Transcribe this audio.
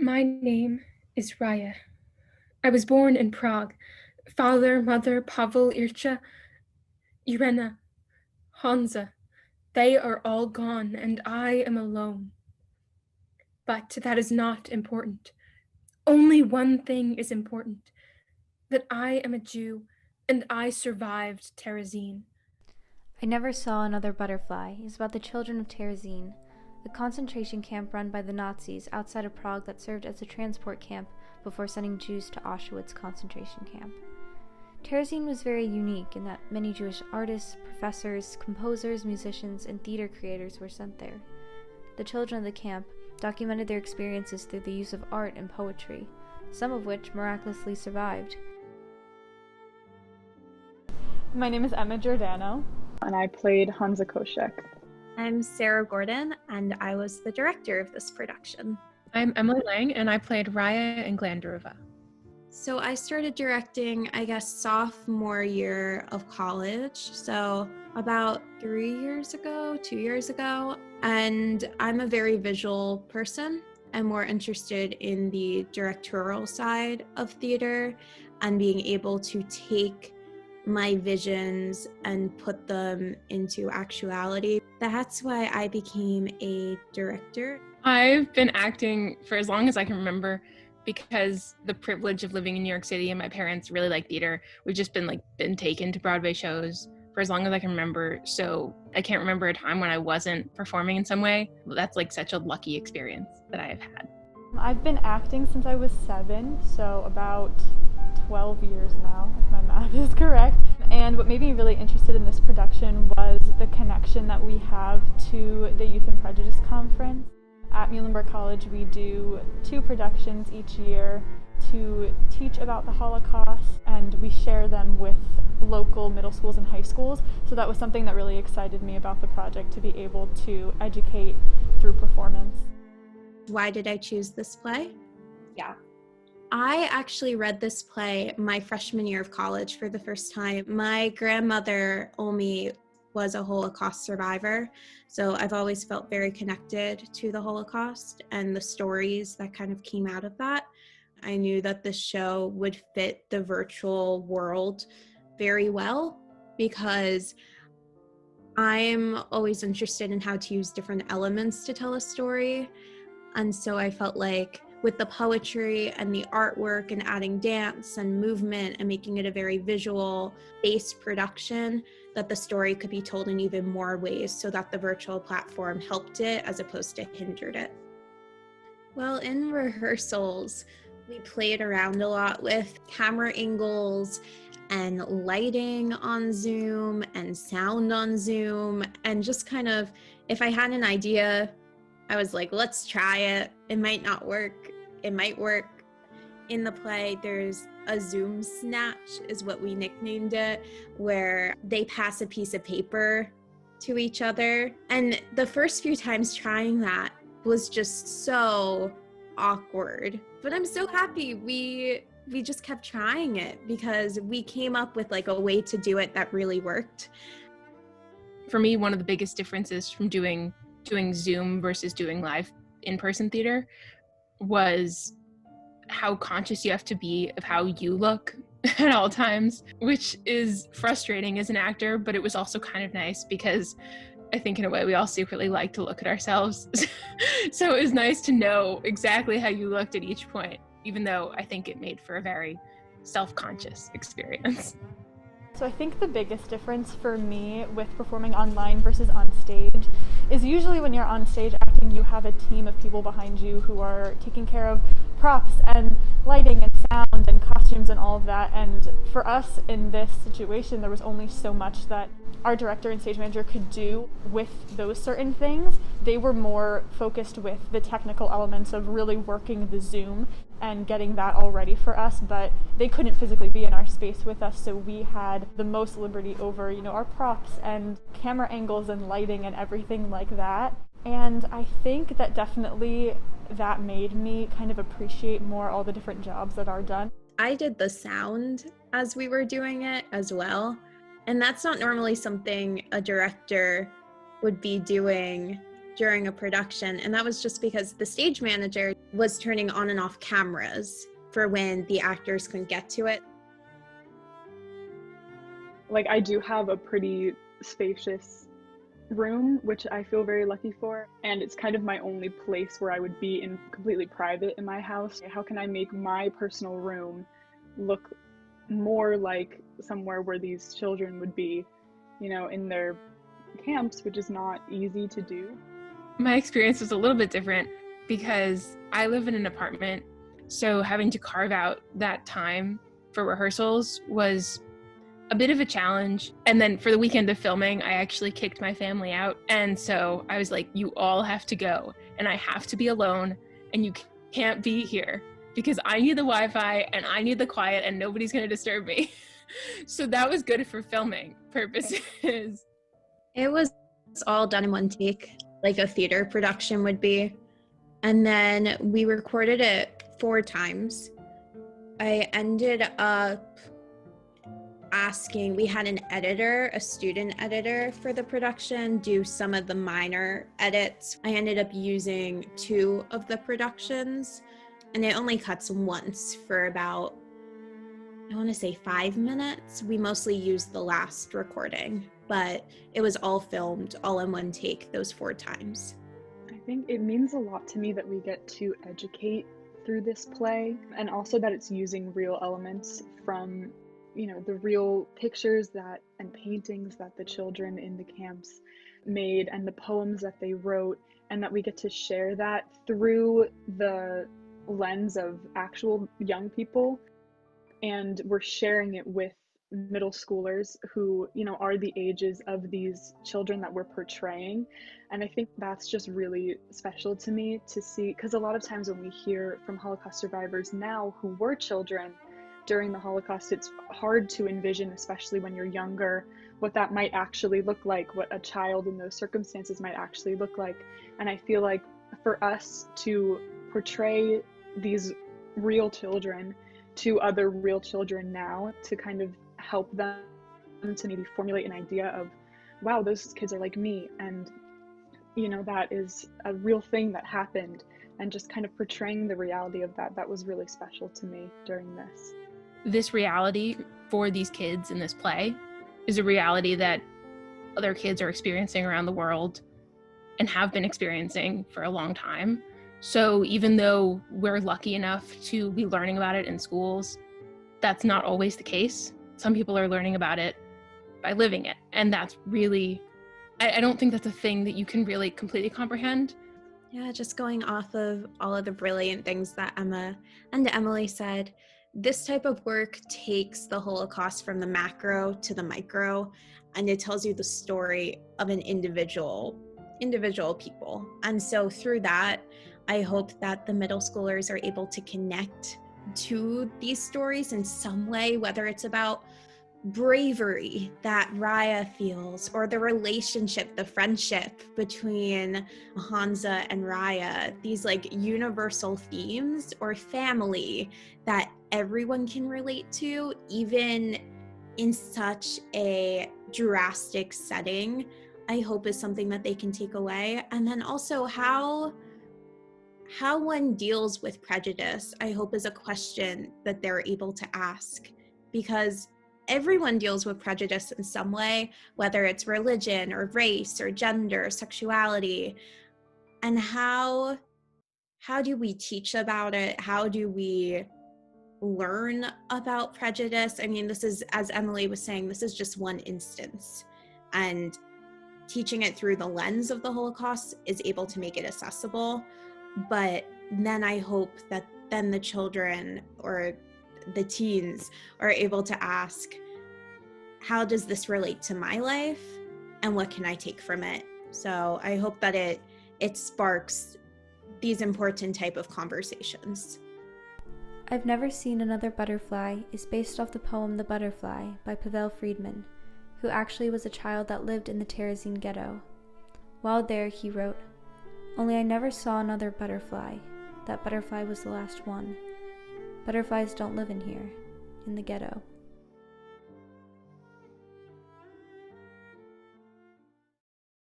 My name is Raya. I was born in Prague. Father, mother, Pavel, Ircha, Irena, Hansa, they are all gone, and I am alone. But that is not important. Only one thing is important, that I am a Jew, and I survived Terezin. I Never Saw Another Butterfly is about the children of Terezin, the concentration camp run by the Nazis outside of Prague that served as a transport camp before sending Jews to Auschwitz concentration camp. Terezin was very unique in that many Jewish artists, professors, composers, musicians, and theater creators were sent there. The children of the camp documented their experiences through the use of art and poetry, some of which miraculously survived. My name is Emma Giordano, and I played Hansa Koshek. I'm Sarah Gordon, and I was the director of this production. I'm Emily Lang, and I played Raya and Glandruva. So I started directing, sophomore year of college, so about 2 years ago, and I'm a very visual person. I'm more interested in the directorial side of theater and being able to take my visions and put them into actuality. That's why I became a director. I've been acting for as long as I can remember because the privilege of living in New York City and my parents really like theater. We've just been taken to Broadway shows for as long as I can remember. So I can't remember a time when I wasn't performing in some way. That's such a lucky experience that I have had. I've been acting since I was 7, so about 12 years now, if my math is correct. And what made me really interested in this production was the connection that we have to the Youth and Prejudice Conference. At Muhlenberg College, we do 2 productions each year to teach about the Holocaust, and we share them with local middle schools and high schools. So that was something that really excited me about the project, to be able to educate through performance. Why did I choose this play? Yeah. I actually read this play my freshman year of college for the first time. My grandmother, Omi, was a Holocaust survivor, so I've always felt very connected to the Holocaust and the stories that kind of came out of that. I knew that this show would fit the virtual world very well because I'm always interested in how to use different elements to tell a story. And so I felt like with the poetry and the artwork and adding dance and movement and making it a very visual-based production, that the story could be told in even more ways so that the virtual platform helped it as opposed to hindered it. Well, in rehearsals, we played around a lot with camera angles and lighting on Zoom and sound on Zoom, and just kind of, if I had an idea, I was like, let's try it. It might not work. It might work. In the play, there's a Zoom snatch, is what we nicknamed it, where they pass a piece of paper to each other. And the first few times trying that was just so awkward. But I'm so happy we just kept trying it because we came up with a way to do it that really worked. For me, one of the biggest differences from doing Zoom versus doing live in-person theater was how conscious you have to be of how you look at all times, which is frustrating as an actor, but it was also kind of nice because I think in a way we all secretly like to look at ourselves. So it was nice to know exactly how you looked at each point, even though I think it made for a very self-conscious experience. So I think the biggest difference for me with performing online versus on stage is usually when you're on stage acting, you have a team of people behind you who are taking care of props and lighting and sound and costumes and all of that. And for us in this situation, there was only so much that our director and stage manager could do with those certain things. They were more focused with the technical elements of really working the Zoom and getting that all ready for us, but they couldn't physically be in our space with us, so we had the most liberty over, our props and camera angles and lighting and everything like that. And I think that definitely that made me kind of appreciate more all the different jobs that are done. I did the sound as we were doing it as well, and that's not normally something a director would be doing during a production, and that was just because the stage manager was turning on and off cameras for when the actors couldn't get to it. Like, I do have a pretty spacious room, which I feel very lucky for, and it's kind of my only place where I would be in completely private in my house. How can I make my personal room look more like somewhere where these children would be, you know, in their camps, which is not easy to do. My experience was a little bit different because I live in an apartment, so having to carve out that time for rehearsals was a bit of a challenge. And then for the weekend of filming, I actually kicked my family out. And so I was like, you all have to go, and I have to be alone, and you can't be here because I need the Wi-Fi and I need the quiet and nobody's going to disturb me. So that was good for filming purposes. It was all done in one take, like a theater production would be. And then we recorded it 4 times. I ended up asking, we had an editor, a student editor for the production, do some of the minor edits. I ended up using 2 of the productions, and it only cuts once for about, I want to say 5 minutes. We mostly used the last recording, but it was all filmed all in one take those 4 times. I think it means a lot to me that we get to educate through this play, and also that it's using real elements from, you know, the real pictures that and paintings that the children in the camps made and the poems that they wrote, and that we get to share that through the lens of actual young people. And we're sharing it with middle schoolers who, you know, are the ages of these children that we're portraying. And I think that's just really special to me to see, because a lot of times when we hear from Holocaust survivors now who were children during the Holocaust, it's hard to envision, especially when you're younger, what that might actually look like, what a child in those circumstances might actually look like. And I feel like for us to portray these real children to other real children now, to kind of help them to maybe formulate an idea of, wow, those kids are like me, and, you know, that is a real thing that happened, and just kind of portraying the reality of that, that was really special to me during this. This reality for these kids in this play is a reality that other kids are experiencing around the world and have been experiencing for a long time. So even though we're lucky enough to be learning about it in schools, that's not always the case. Some people are learning about it by living it. And that's really, I don't think that's a thing that you can really completely comprehend. Yeah, just going off of all of the brilliant things that Emma and Emily said, this type of work takes the Holocaust from the macro to the micro, and it tells you the story of an individual people. And so through that, I hope that the middle schoolers are able to connect to these stories in some way, whether it's about bravery that Raya feels, or the relationship, the friendship between Hansa and Raya, these like universal themes, or family that everyone can relate to, even in such a drastic setting, I hope is something that they can take away. And then also how one deals with prejudice, I hope is a question that they're able to ask, because everyone deals with prejudice in some way, whether it's religion or race or gender, sexuality. And how do we teach about it? How do we learn about prejudice? I mean, this is, as Emily was saying, this is just one instance. And teaching it through the lens of the Holocaust is able to make it accessible. But then I hope that then the children or the teens are able to ask, how does this relate to my life, and what can I take from it? So I hope that it sparks these important type of conversations. I've Never Seen Another Butterfly is based off the poem The Butterfly by Pavel Friedman, who actually was a child that lived in the Terezin ghetto. While there, he wrote, "Only I never saw another butterfly. That butterfly was the last one. Butterflies don't live in here, in the ghetto."